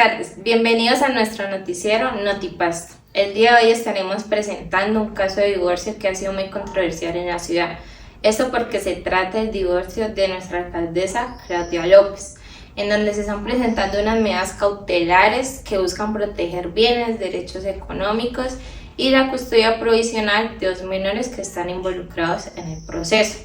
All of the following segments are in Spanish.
tardes, bienvenidos a nuestro noticiero Notipasto. El día de hoy estaremos presentando un caso de divorcio que ha sido muy controversial en la ciudad. Esto porque se trata del divorcio de nuestra alcaldesa Claudia López, en donde se están presentando unas medidas cautelares que buscan proteger bienes, derechos económicos y la custodia provisional de dos menores que están involucrados en el proceso.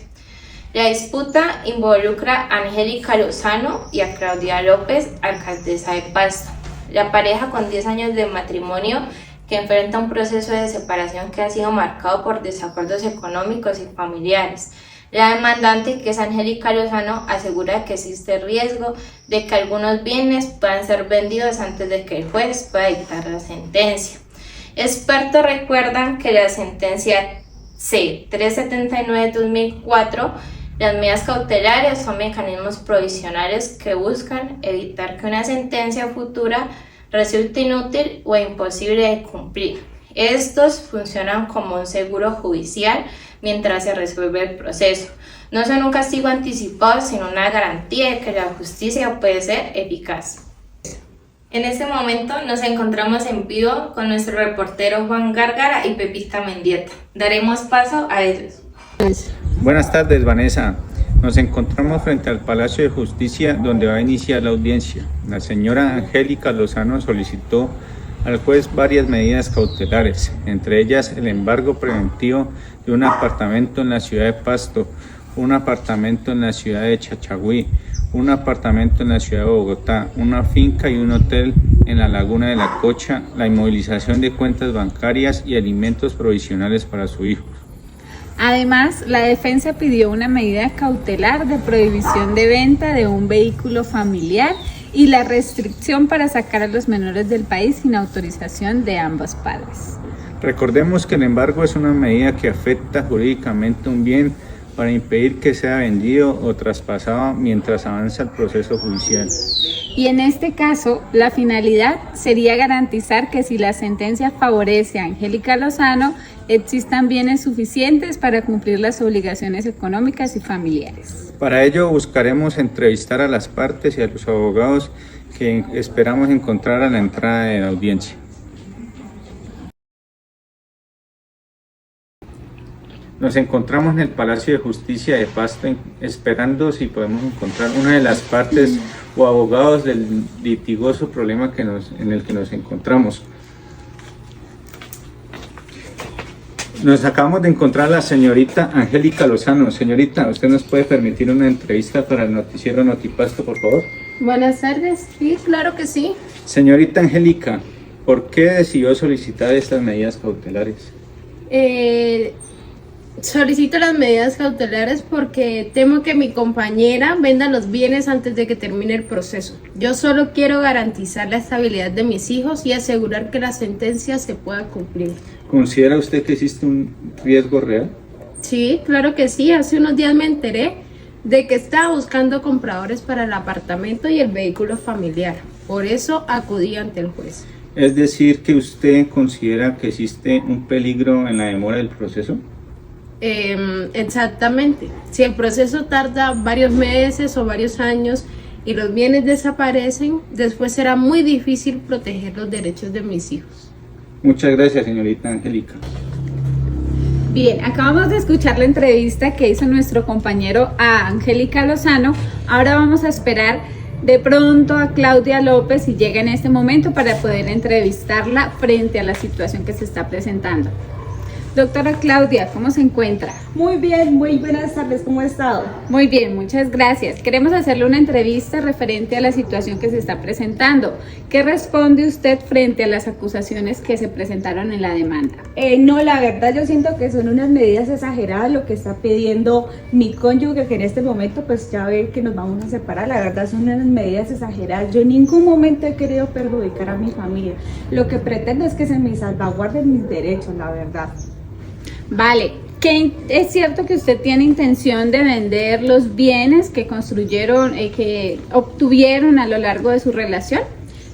La disputa involucra a Angélica Lozano y a Claudia López, alcaldesa de Pasto. La pareja con 10 años de matrimonio que enfrenta un proceso de separación que ha sido marcado por desacuerdos económicos y familiares. La demandante, que es Angélica Lozano, asegura que existe riesgo de que algunos bienes puedan ser vendidos antes de que el juez pueda dictar la sentencia. Expertos recuerdan que la sentencia C-379/2004, las medidas cautelares son mecanismos provisionales que buscan evitar que una sentencia futura resulte inútil o imposible de cumplir. Estos funcionan como un seguro judicial mientras se resuelve el proceso. No son un castigo anticipado, sino una garantía de que la justicia puede ser eficaz. En este momento nos encontramos en vivo con nuestro reportero Juan Gárgara y Pepita Mendieta. Daremos paso a ellos. Buenas tardes, Vanessa. Nos encontramos frente al Palacio de Justicia donde va a iniciar la audiencia. La señora Angélica Lozano solicitó al juez varias medidas cautelares, entre ellas el embargo preventivo de un apartamento en la ciudad de Pasto, un apartamento en la ciudad de Chachagüí, un apartamento en la ciudad de Bogotá, una finca y un hotel en la Laguna de la Cocha, la inmovilización de cuentas bancarias y alimentos provisionales para su hijo. Además, la defensa pidió una medida cautelar de prohibición de venta de un vehículo familiar y la restricción para sacar a los menores del país sin autorización de ambos padres. Recordemos que el embargo es una medida que afecta jurídicamente un bien para impedir que sea vendido o traspasado mientras avanza el proceso judicial. Y en este caso, la finalidad sería garantizar que si la sentencia favorece a Angélica Lozano, existan bienes suficientes para cumplir las obligaciones económicas y familiares. Para ello buscaremos entrevistar a las partes y a los abogados que esperamos encontrar a la entrada de la audiencia. Nos encontramos en el Palacio de Justicia de Pasto esperando si podemos encontrar una de las partes o abogados del litigioso problema en el que nos encontramos. Nos acabamos de encontrar a la señorita Angélica Lozano. Señorita, ¿usted nos puede permitir una entrevista para el noticiero Notipasto, por favor? Buenas tardes, sí, claro que sí. Señorita Angélica, ¿por qué decidió solicitar estas medidas cautelares? Solicito las medidas cautelares porque temo que mi compañera venda los bienes antes de que termine el proceso. Yo solo quiero garantizar la estabilidad de mis hijos y asegurar que la sentencia se pueda cumplir. ¿Considera usted que existe un riesgo real? Sí, claro que sí. Hace unos días me enteré de que estaba buscando compradores para el apartamento y el vehículo familiar. Por eso acudí ante el juez. Es decir, que usted considera que existe un peligro en la demora del proceso. Exactamente. Si el proceso tarda varios meses o varios años y los bienes desaparecen, después será muy difícil proteger los derechos de mis hijos. Muchas gracias, señorita Angélica. Bien, acabamos de escuchar la entrevista que hizo nuestro compañero a Angélica Lozano. Ahora vamos a esperar de pronto a Claudia López si llega en este momento para poder entrevistarla frente a la situación que se está presentando. Doctora Claudia, ¿cómo se encuentra? Muy bien, muy buenas tardes, ¿cómo ha estado? Muy bien, muchas gracias. Queremos hacerle una entrevista referente a la situación que se está presentando. ¿Qué responde usted frente a las acusaciones que se presentaron en la demanda? No, la verdad yo siento que son unas medidas exageradas lo que está pidiendo mi cónyuge, que en este momento pues ya ve que nos vamos a separar. La verdad son unas medidas exageradas. Yo en ningún momento he querido perjudicar a mi familia. Lo que pretendo es que se me salvaguarden mis derechos, la verdad. Vale, ¿es cierto que usted tiene intención de vender los bienes que construyeron, que obtuvieron a lo largo de su relación?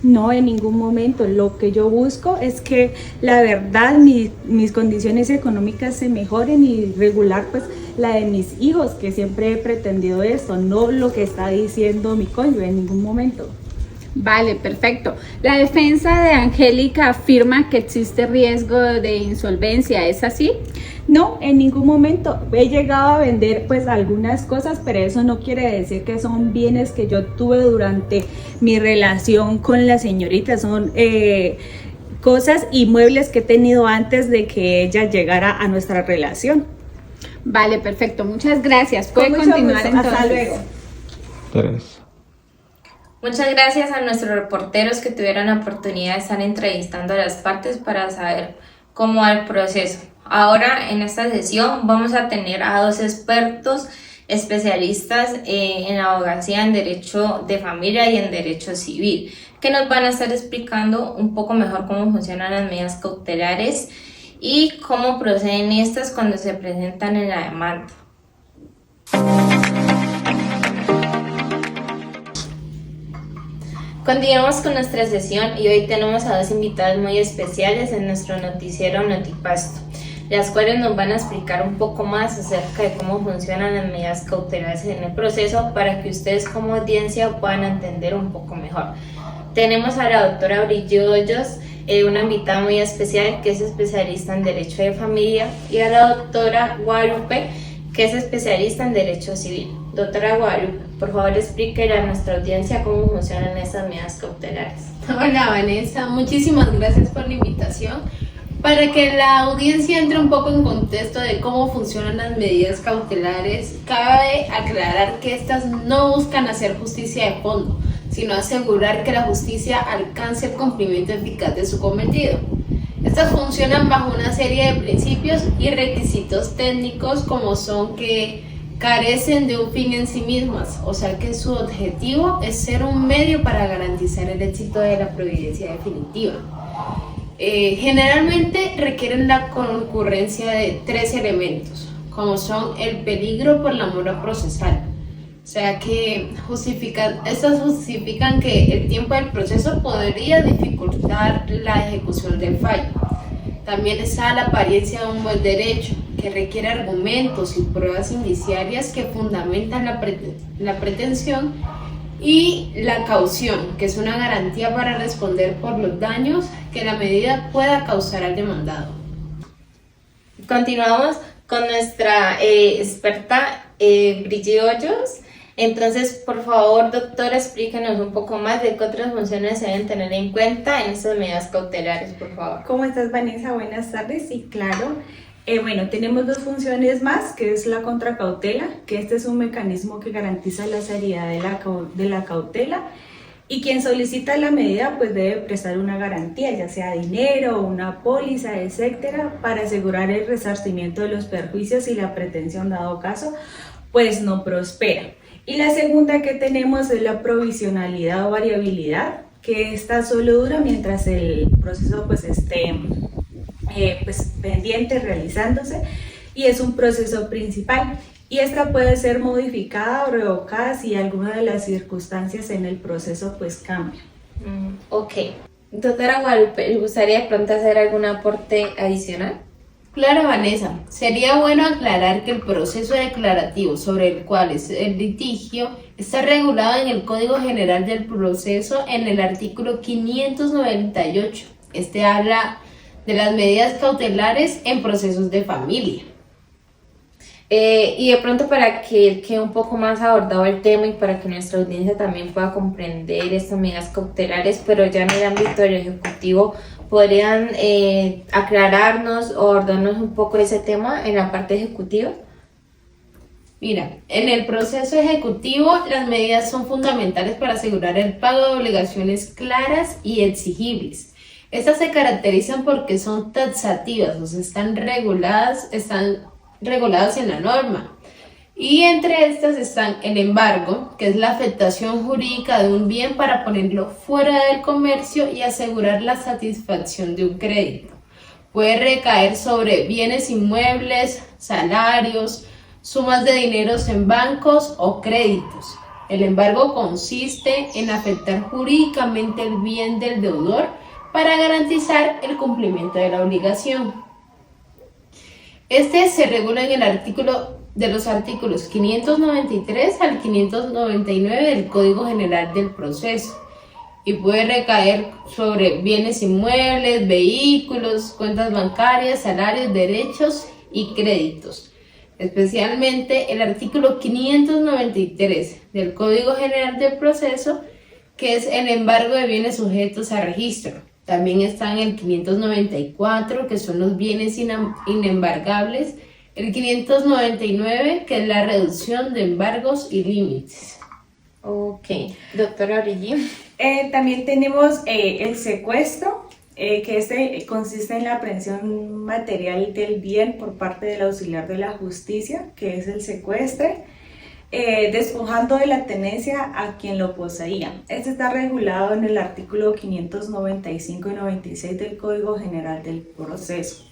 No, en ningún momento. Lo que yo busco es que la verdad mis condiciones económicas se mejoren y regular pues la de mis hijos, que siempre he pretendido esto, no lo que está diciendo mi cónyuge en ningún momento. Vale, perfecto. La defensa de Angélica afirma que existe riesgo de insolvencia, ¿es así? No, en ningún momento. He llegado a vender pues algunas cosas, pero eso no quiere decir que son bienes que yo tuve durante mi relación con la señorita. Son cosas y muebles que he tenido antes de que ella llegara a nuestra relación. Vale, perfecto. Muchas gracias. Puede Con mucho continuar gusto. entonces. Hasta luego. 3. Muchas gracias a nuestros reporteros que tuvieron la oportunidad de estar entrevistando a las partes para saber cómo va el proceso. Ahora en esta sesión vamos a tener a 2 expertos especialistas en abogacía, en derecho de familia y en derecho civil, que nos van a estar explicando un poco mejor cómo funcionan las medidas cautelares y cómo proceden estas cuando se presentan en la demanda. Continuamos con nuestra sesión y hoy tenemos a 2 invitados muy especiales en nuestro noticiero Notipasto, las cuales nos van a explicar un poco más acerca de cómo funcionan las medidas cautelares en el proceso para que ustedes como audiencia puedan entender un poco mejor. Tenemos a la doctora Brigitte Hoyos, una invitada muy especial que es especialista en Derecho de Familia, y a la doctora Guadalupe, que es especialista en Derecho Civil. Doctora Guadalupe, por favor explíquele a nuestra audiencia cómo funcionan estas medidas cautelares. Hola Vanessa, muchísimas gracias por la invitación. Para que la audiencia entre un poco en contexto de cómo funcionan las medidas cautelares, cabe aclarar que estas no buscan hacer justicia de fondo, sino asegurar que la justicia alcance el cumplimiento eficaz de su cometido. Estas funcionan bajo una serie de principios y requisitos técnicos, como son que carecen de un fin en sí mismas, o sea que su objetivo es ser un medio para garantizar el éxito de la providencia definitiva. Generalmente requieren la concurrencia de 3 elementos, como son el peligro por la mora procesal, o sea que estas justifican que el tiempo del proceso podría dificultar la ejecución del fallo. También está la apariencia de un buen derecho, que requiere argumentos y pruebas indiciarias que fundamentan la pretensión, y la caución, que es una garantía para responder por los daños que la medida pueda causar al demandado. Continuamos con nuestra experta Brigitte Hoyos. Entonces, por favor, doctora, explíquenos un poco más de qué otras funciones se deben tener en cuenta en estas medidas cautelares, por favor. ¿Cómo estás, Vanessa? Buenas tardes. Sí, claro. Bueno, tenemos 2 funciones más, que es la contracautela, que este es un mecanismo que garantiza la seriedad de la cautela, y quien solicita la medida pues debe prestar una garantía, ya sea dinero, una póliza, etcétera, para asegurar el resarcimiento de los perjuicios y la pretensión, dado caso, pues no prospera. Y la segunda que tenemos es la provisionalidad o variabilidad, que esta solo dura mientras el proceso pues esté pendiente, realizándose, y es un proceso principal, y esta puede ser modificada o revocada si alguna de las circunstancias en el proceso pues cambia. Ok. Doctora Guadalupe, ¿le gustaría de pronto hacer algún aporte adicional? Claro, Vanessa, sería bueno aclarar que el proceso declarativo sobre el cual es el litigio está regulado en el Código General del Proceso en el artículo 598. Este habla de las medidas cautelares en procesos de familia. Y de pronto, para que quede un poco más abordado el tema y para que nuestra audiencia también pueda comprender estas medidas cautelares, pero ya en el ámbito del Ejecutivo, ¿podrían aclararnos o abordarnos un poco ese tema en la parte ejecutiva? Mira, en el proceso ejecutivo las medidas son fundamentales para asegurar el pago de obligaciones claras y exigibles. Estas se caracterizan porque son taxativas, o sea, están reguladas en la norma. Y entre estas están el embargo, que es la afectación jurídica de un bien para ponerlo fuera del comercio y asegurar la satisfacción de un crédito. Puede recaer sobre bienes inmuebles, salarios, sumas de dineros en bancos o créditos. El embargo consiste en afectar jurídicamente el bien del deudor para garantizar el cumplimiento de la obligación. Este se regula en el artículo de los artículos 593 al 599 del Código General del Proceso. y puede recaer sobre bienes inmuebles, vehículos, cuentas bancarias, salarios, derechos y créditos. Especialmente el artículo 593 del Código General del Proceso, que es el embargo de bienes sujetos a registro. También está en el 594, que son los bienes inembargables, el 599, que es la reducción de embargos y límites. Ok, doctora Brigitte. También tenemos el secuestro, que este consiste en la aprehensión material del bien por parte del auxiliar de la justicia, que es el secuestre, despojando de la tenencia a quien lo poseía. Este está regulado en el artículo 595 y 96 del Código General del Proceso.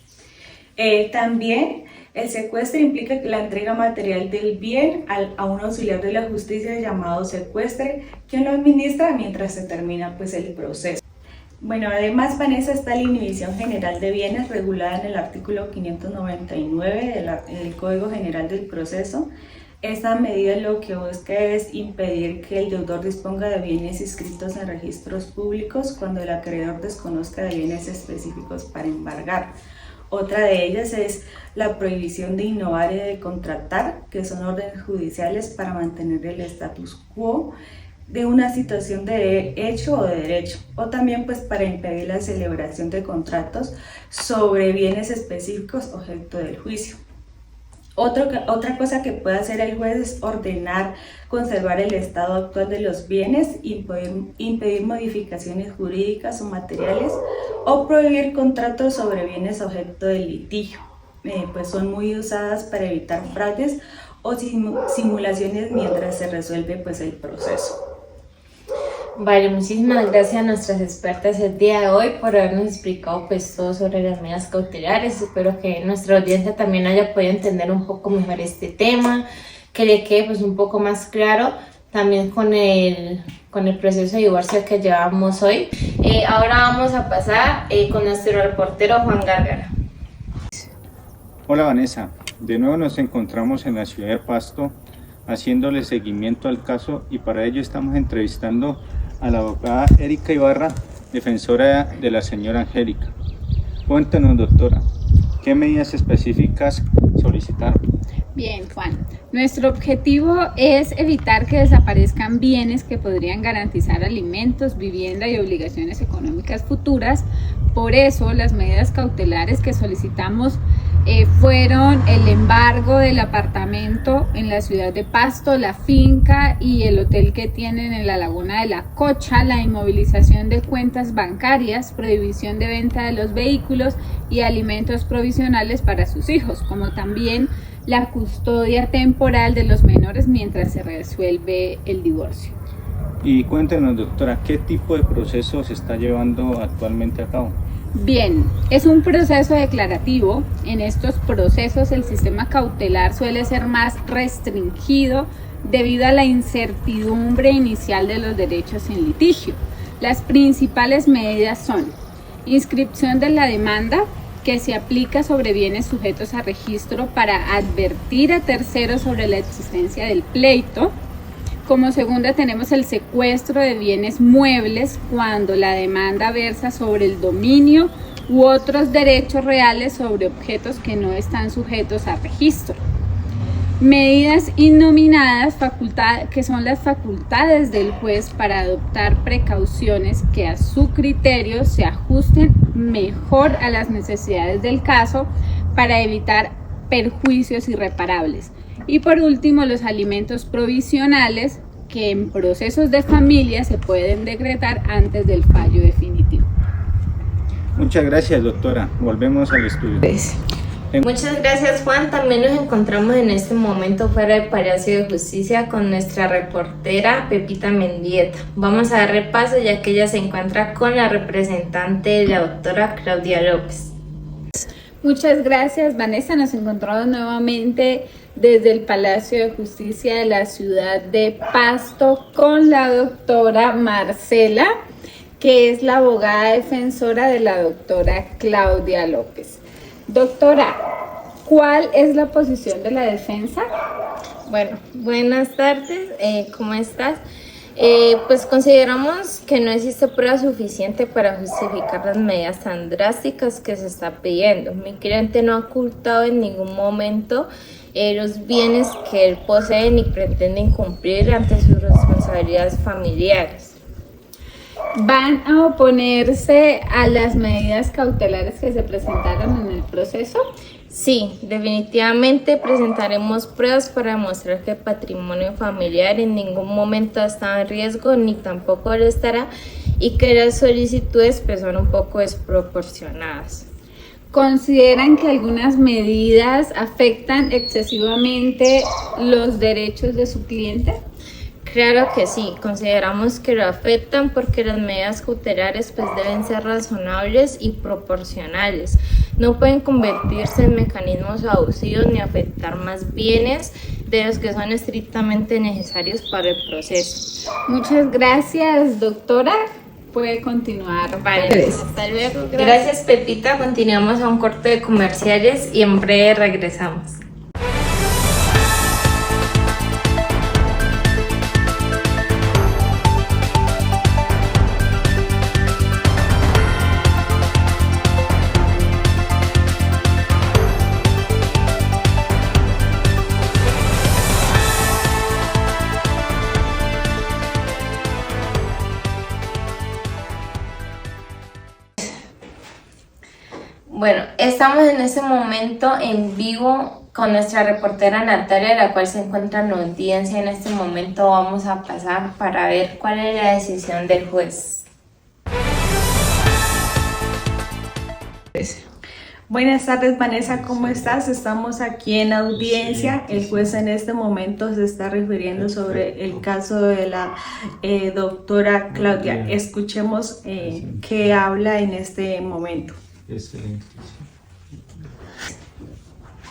También el secuestro implica la entrega material del bien a un auxiliar de la justicia llamado secuestre, quien lo administra mientras se termina pues, el proceso. Bueno, además, Vanessa, está la inhibición general de bienes regulada en el artículo 599 del Código General del Proceso. Esta medida lo que busca es impedir que el deudor disponga de bienes inscritos en registros públicos cuando el acreedor desconozca de bienes específicos para embargar. Otra de ellas es la prohibición de innovar y de contratar, que son órdenes judiciales para mantener el status quo de una situación de hecho o de derecho, o también pues para impedir la celebración de contratos sobre bienes específicos objeto del juicio. Otra cosa que puede hacer el juez es ordenar conservar el estado actual de los bienes, impedir modificaciones jurídicas o materiales o prohibir contratos sobre bienes objeto del litigio. Pues son muy usadas para evitar fraudes o simulaciones mientras se resuelve pues, el proceso. Vale, muchísimas gracias a nuestras expertas el día de hoy por habernos explicado pues todo sobre las medidas cautelares. Espero que nuestra audiencia también haya podido entender un poco mejor este tema, que le quede pues un poco más claro también con el proceso de divorcio que llevamos hoy. Ahora vamos a pasar con nuestro reportero Juan Gárgara. Hola Vanessa, de nuevo nos encontramos en la ciudad de Pasto haciéndole seguimiento al caso y para ello estamos entrevistando a la abogada Erika Ibarra, defensora de la señora Angélica. Cuéntanos, doctora, ¿qué medidas específicas solicitaron? Bien, Juan. Nuestro objetivo es evitar que desaparezcan bienes que podrían garantizar alimentos, vivienda y obligaciones económicas futuras. Por eso, las medidas cautelares que solicitamos fueron el embargo del apartamento en la ciudad de Pasto, la finca y el hotel que tienen en la laguna de La Cocha, la inmovilización de cuentas bancarias, prohibición de venta de los vehículos y alimentos provisionales para sus hijos, como también la custodia temporal de los menores mientras se resuelve el divorcio. Y cuéntenos, doctora, ¿qué tipo de proceso se está llevando actualmente a cabo? Bien, es un proceso declarativo. En estos procesos el sistema cautelar suele ser más restringido debido a la incertidumbre inicial de los derechos en litigio. Las principales medidas son inscripción de la demanda, que se aplica sobre bienes sujetos a registro para advertir a terceros sobre la existencia del pleito. Como segunda tenemos el secuestro de bienes muebles cuando la demanda versa sobre el dominio u otros derechos reales sobre objetos que no están sujetos a registro. Medidas innominadas, que son las facultades del juez para adoptar precauciones que a su criterio se ajusten mejor a las necesidades del caso para evitar perjuicios irreparables. Y por último, los alimentos provisionales que en procesos de familia se pueden decretar antes del fallo definitivo. Muchas gracias, doctora. Volvemos al estudio. Muchas gracias, Juan. También nos encontramos en este momento fuera del Palacio de Justicia con nuestra reportera Pepita Mendieta. Vamos a dar repaso ya que ella se encuentra con la representante de la doctora Claudia López. Muchas gracias, Vanessa. Nos encontramos nuevamente desde el Palacio de Justicia de la ciudad de Pasto con la doctora Marcela, que es la abogada defensora de la doctora Claudia López. Doctora, ¿cuál es la posición de la defensa? Bueno, buenas tardes, ¿cómo estás? Pues consideramos que no existe prueba suficiente para justificar las medidas tan drásticas que se está pidiendo. Mi cliente no ha ocultado en ningún momento los bienes que él posee ni pretende incumplir ante sus responsabilidades familiares. ¿Van a oponerse a las medidas cautelares que se presentaron en el proceso? Sí, definitivamente presentaremos pruebas para demostrar que el patrimonio familiar en ningún momento ha estado en riesgo ni tampoco lo estará y que las solicitudes pues, son un poco desproporcionadas. ¿Consideran que algunas medidas afectan excesivamente los derechos de su cliente? Claro que sí, consideramos que lo afectan porque las medidas cautelares pues deben ser razonables y proporcionales. No pueden convertirse en mecanismos abusivos ni afectar más bienes de los que son estrictamente necesarios para el proceso. Muchas gracias, doctora. Puede continuar. Vale, hasta luego. Gracias, Pepita. Continuamos a un corte de comerciales y en breve regresamos. Bueno, estamos en este momento en vivo con nuestra reportera Natalia, la cual se encuentra en la audiencia. En este momento vamos a pasar para ver cuál es la decisión del juez. Buenas tardes, Vanessa, ¿cómo estás? Estamos aquí en audiencia. El juez en este momento se está refiriendo sobre el caso de la doctora Claudia. Escuchemos qué habla en este momento. Excelente.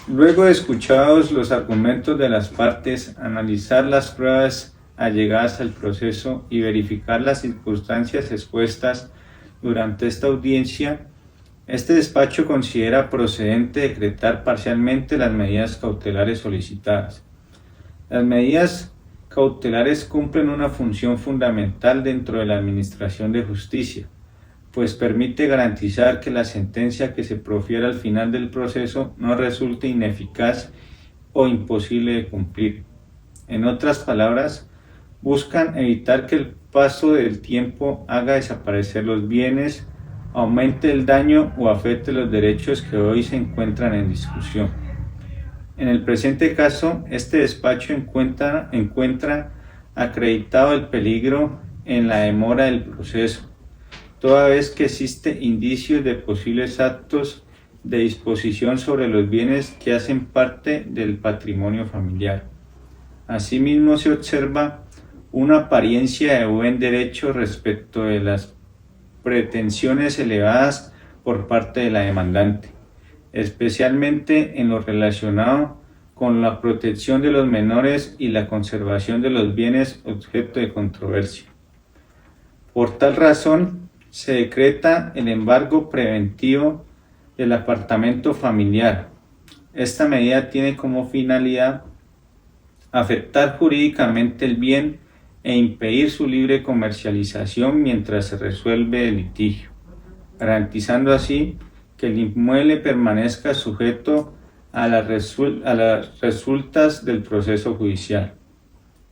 Luego de escuchados los argumentos de las partes, analizar las pruebas allegadas al proceso y verificar las circunstancias expuestas durante esta audiencia, este despacho considera procedente decretar parcialmente las medidas cautelares solicitadas. Las medidas cautelares cumplen una función fundamental dentro de la administración de justicia, pues permite garantizar que la sentencia que se profiera al final del proceso no resulte ineficaz o imposible de cumplir. En otras palabras, buscan evitar que el paso del tiempo haga desaparecer los bienes, aumente el daño o afecte los derechos que hoy se encuentran en discusión. En el presente caso, este despacho encuentra acreditado el peligro en la demora del proceso, toda vez que existe indicios de posibles actos de disposición sobre los bienes que hacen parte del patrimonio familiar. Asimismo, se observa una apariencia de buen derecho respecto de las pretensiones elevadas por parte de la demandante, especialmente en lo relacionado con la protección de los menores y la conservación de los bienes objeto de controversia. Por tal razón, se decreta el embargo preventivo del apartamento familiar. Esta medida tiene como finalidad afectar jurídicamente el bien e impedir su libre comercialización mientras se resuelve el litigio, garantizando así que el inmueble permanezca sujeto a las resultas del proceso judicial.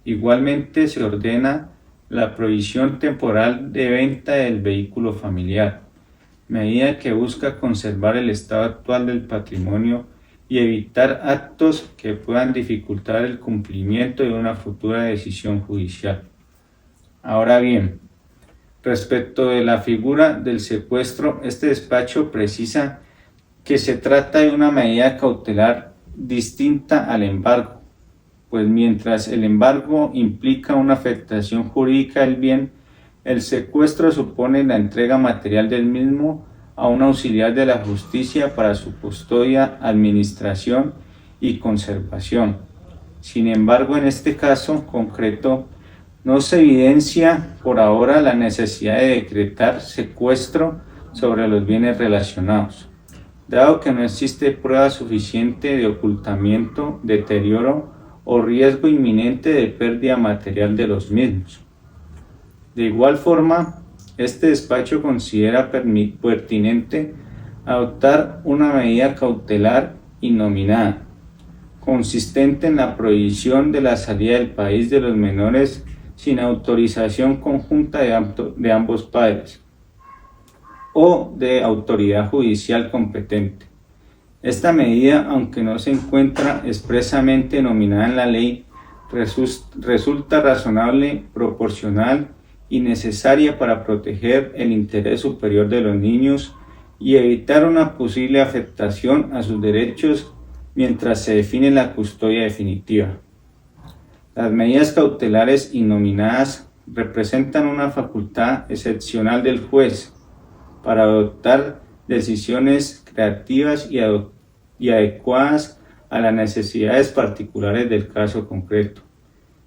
Igualmente se ordena la prohibición temporal de venta del vehículo familiar, medida que busca conservar el estado actual del patrimonio y evitar actos que puedan dificultar el cumplimiento de una futura decisión judicial. Ahora bien, respecto de la figura del secuestro, este despacho precisa que se trata de una medida cautelar distinta al embargo, pues mientras el embargo implica una afectación jurídica del bien, el secuestro supone la entrega material del mismo a un auxiliar de la justicia para su custodia, administración y conservación. Sin embargo, en este caso concreto, no se evidencia por ahora la necesidad de decretar secuestro sobre los bienes relacionados, dado que no existe prueba suficiente de ocultamiento, deterioro o riesgo inminente de pérdida material de los mismos. De igual forma, este despacho considera pertinente adoptar una medida cautelar innominada, consistente en la prohibición de la salida del país de los menores sin autorización conjunta de ambos padres o de autoridad judicial competente. Esta medida, aunque no se encuentra expresamente denominada en la ley, resulta razonable, proporcional y necesaria para proteger el interés superior de los niños y evitar una posible afectación a sus derechos mientras se define la custodia definitiva. Las medidas cautelares innominadas representan una facultad excepcional del juez para adoptar decisiones creativas y adecuadas a las necesidades particulares del caso concreto,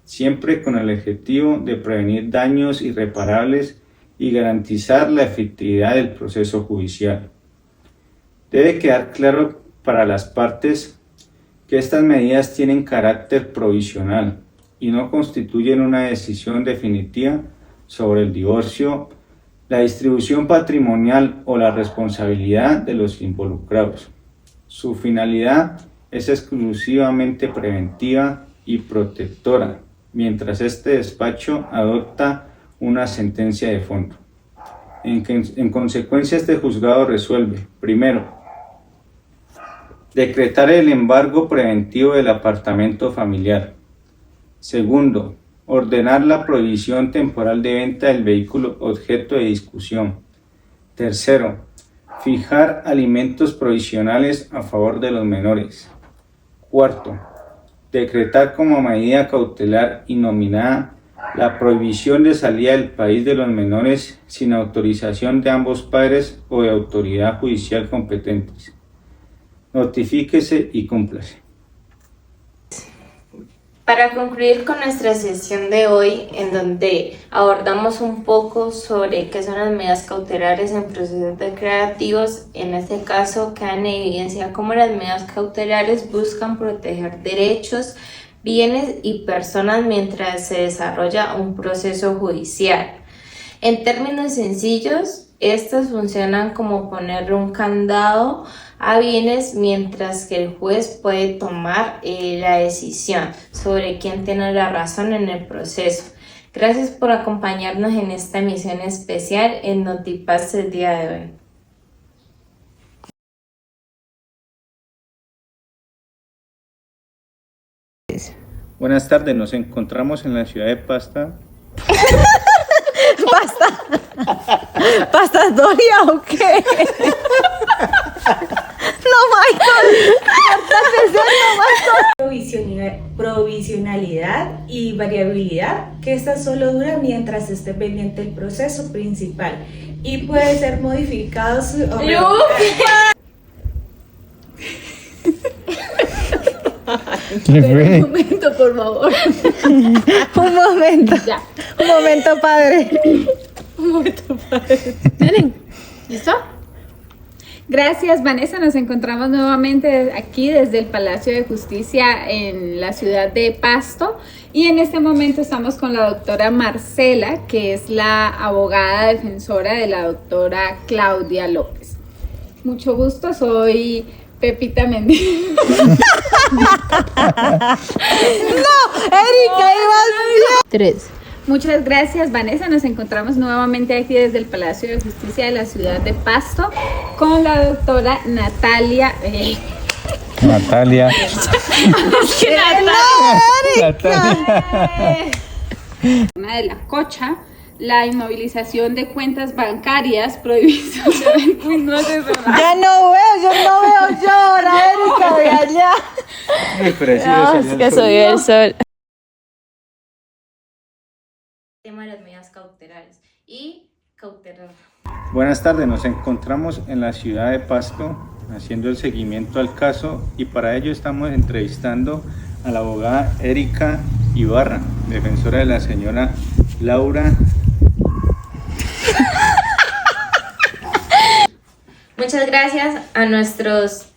siempre con el objetivo de prevenir daños irreparables y garantizar la efectividad del proceso judicial. Debe quedar claro para las partes que estas medidas tienen carácter provisional y no constituyen una decisión definitiva sobre el divorcio, la distribución patrimonial o la responsabilidad de los involucrados. Su finalidad es exclusivamente preventiva y protectora, mientras este despacho adopta una sentencia de fondo. En consecuencia, este juzgado resuelve, primero, decretar el embargo preventivo del apartamento familiar. Segundo, ordenar la prohibición temporal de venta del vehículo objeto de discusión. Tercero, fijar alimentos provisionales a favor de los menores. Cuarto, decretar como medida cautelar innominada la prohibición de salida del país de los menores sin autorización de ambos padres o de autoridad judicial competentes. Notifíquese y cúmplase. Para concluir con nuestra sesión de hoy, en donde abordamos un poco sobre qué son las medidas cautelares en procesos declarativos, en este caso queda en evidencia cómo las medidas cautelares buscan proteger derechos, bienes y personas mientras se desarrolla un proceso judicial. En términos sencillos, estas funcionan como ponerle un candado a bienes mientras que el juez puede tomar la decisión sobre quién tiene la razón en el proceso. Gracias por acompañarnos en esta emisión especial en Notipaz el día de hoy. Buenas tardes, nos encontramos en la ciudad de Pasto. ¿Pasta Doria o qué? No, Michael. Provisionalidad y variabilidad, que esta solo dura mientras esté pendiente el proceso principal y puede ser modificado Un momento, por favor. Un momento. Ya. Un momento, padre. ¿Tienen? ¿Listo? Gracias, Vanessa. Nos encontramos nuevamente aquí desde el Palacio de Justicia en la ciudad de Pasto y en este momento estamos con la doctora Marcela, que es la abogada defensora de la doctora Claudia López. Mucho gusto, soy Pepita Mendiz. Erika, ibas bien. 3. Muchas gracias, Vanessa. Nos encontramos nuevamente aquí desde el Palacio de Justicia de la ciudad de Pasto con la doctora Natalia. Natalia. Una de la Cocha, la inmovilización de cuentas bancarias, prohibición de... Uy, no es eso, ¿no? Ya no veo, yo no veo yo ahora, Erika, voy allá. Muy precioso. No, es que soy el sol. Tema de las medidas cautelares y cautelar. Buenas tardes, nos encontramos en la ciudad de Pasto haciendo el seguimiento al caso y para ello estamos entrevistando a la abogada Erika Ibarra, defensora de la señora Laura. Muchas gracias a nuestros